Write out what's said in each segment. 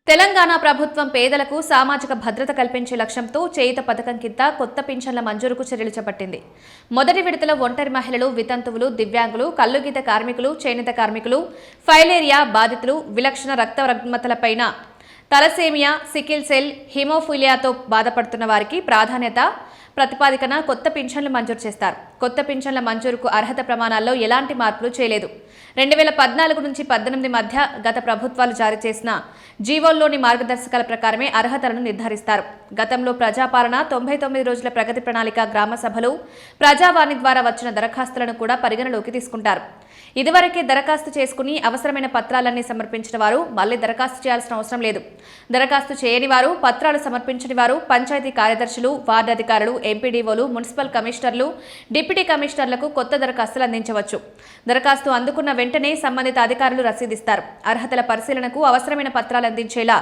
తెలంగాణ ప్రభుత్వం పేదలకు సామాజిక భద్రత కల్పించే లక్ష్యంతో చేయుత పథకం కింద కొత్త పింఛన్ల మంజూరుకు చర్యలు చేపట్టింది. మొదటి విడతలో ఒంటరి మహిళలు, వితంతువులు, దివ్యాంగులు, కల్లుగీత కార్మికులు, చేనేత కార్మికులు, ఫైలేరియా బాధితులు, విలక్షణ రక్త రుగ్మతలపైన తలసేమియా, సికిల్ సెల్, హిమోఫిలియాతో బాధపడుతున్న వారికి ప్రాధాన్యత ప్రతిపాదికన కొత్త పింఛన్లు మంజూరు చేస్తారు. కొత్త పింఛన్ల మంజూరుకు అర్హత ప్రమాణాల్లో ఎలాంటి మార్పులు చేయలేదు. 2014 నుంచి 18 మధ్య గత ప్రభుత్వాలు జారీ చేసిన జీవోల్లోని మార్గదర్శకాల ప్రకారమే అర్హతలను నిర్ధారిస్తారు. గతంలో ప్రజాపాలన, 99 రోజుల ప్రగతి ప్రణాళిక, గ్రామ సభలు, ప్రజావాణి ద్వారా వచ్చిన దరఖాస్తులను కూడా పరిగణలోకి తీసుకుంటారు. ఇదివరకే దరఖాస్తు చేసుకుని అవసరమైన పత్రాలన్నీ సమర్పించిన వారు మళ్లీ దరఖాస్తు చేయాల్సిన అవసరం లేదు. దరఖాస్తు చేయని వారు, పత్రాలు సమర్పించని వారు, పంచాయతీ కార్యదర్శులు, వార్డు అధికారులు, ఎంపీడీఓలు, మున్సిపల్ కమిషనర్లు, డిప్యూటీ కమిషనర్లకు కొత్త దరఖాస్తులు అందించవచ్చు. దరఖాస్తు అందుకున్న వెంటనే సంబంధిత అధికారులు రసీదిస్తారు. అర్హతల పరిశీలనకు అవసరమైన పత్రాలు అందించేలా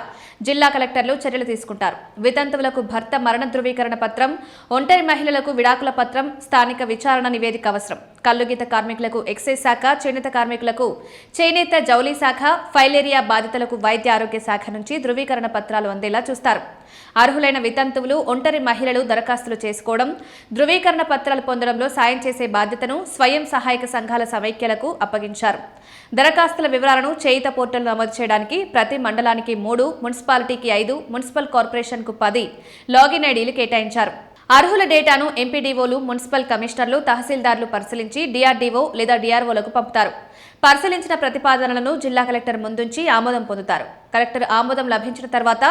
జిల్లా కలెక్టర్లు చర్యలు తీసుకుంటారు. వితంతువులకు భర్త మరణ ధృవీకరణ పత్రం, ఒంటరి మహిళలకు విడాకుల పత్రం, స్థానిక విచారణ నివేదిక అవసరం. కల్లుగీత కార్మికులకు ఎక్సైజ్ శాఖ, చేనేత కార్మికులకు చేనేత జౌళి శాఖ, ఫైలేరియా బాధితులకు వైద్య ఆరోగ్య శాఖ నుంచి ధృవీకరణ పత్రాలు అందేలా చూస్తారు. అర్హులైన వితంతువులు, ఒంటరి మహిళలు దరఖాస్తులు చేసుకోవడం, ధృవీకరణ పత్రాలు పొందడంలో సాయం చేసే బాధ్యతను స్వయం సహాయక సంఘాల సమైక్యలకు అప్పగించారు. దరఖాస్తుల వివరాలను చేయుత పోర్టల్ నమోదు చేయడానికి ప్రతి మండలానికి 3, మున్సిపాలిటీకి 5, మున్సిపల్ కార్పొరేషన్కు 10 లాగిన్ ఐడీలు కేటాయించారు. అర్హుల డేటాను ఎంపీడీఓలు, మున్సిపల్ కమిషనర్లు, తహసీల్దార్లు పరిశీలించి డీఆర్డీఓ లేదా డీఆర్ఓలకు పంపుతారు. పరిశీలించిన ప్రతిపాదనలను జిల్లా కలెక్టర్ ముందుంచి ఆమోదం పొందుతారు. కలెక్టర్ ఆమోదం లభించిన తర్వాత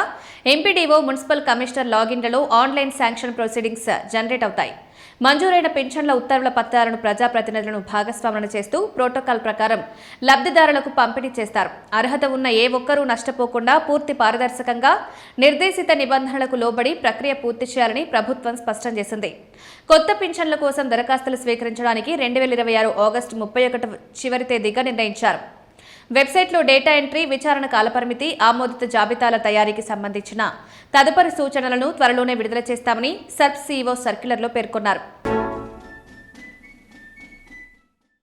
ఎంపీడీఓ, మున్సిపల్ కమిషనర్ లాగిన్లలో ఆన్లైన్ శాంక్షన్ ప్రొసీడింగ్స్ జనరేట్ అవుతాయి. మంజూరైన పింఛన్ల ఉత్తర్వుల పత్రాలను ప్రజాప్రతినిధులను భాగస్వామ్యం చేస్తూ ప్రోటోకాల్ ప్రకారం లబ్ధిదారులకు పంపిణీ చేస్తారు. అర్హత ఉన్న ఏ ఒక్కరూ నష్టపోకుండా పూర్తి పారదర్శకంగా నిర్దేశిత నిబంధనలకు లోబడి ప్రక్రియ పూర్తి చేయాలని ప్రభుత్వం స్పష్టం చేసింది. కొత్త పింఛన్ల కోసం దరఖాస్తులు స్వీకరించడానికి 2026 ఆగస్టు 31 చివరి తేదీగా నిర్ణయించారు. వెబ్సైట్లో డేటా ఎంట్రీ, విచారణ కాలపరిమితి, ఆమోదిత జాబితాల తయారీకి సంబంధించిన తదుపరి సూచనలను త్వరలోనే విడుదల చేస్తామని సర్ప్ సీఈఓ సర్క్యులర్లో పేర్కొన్నారు.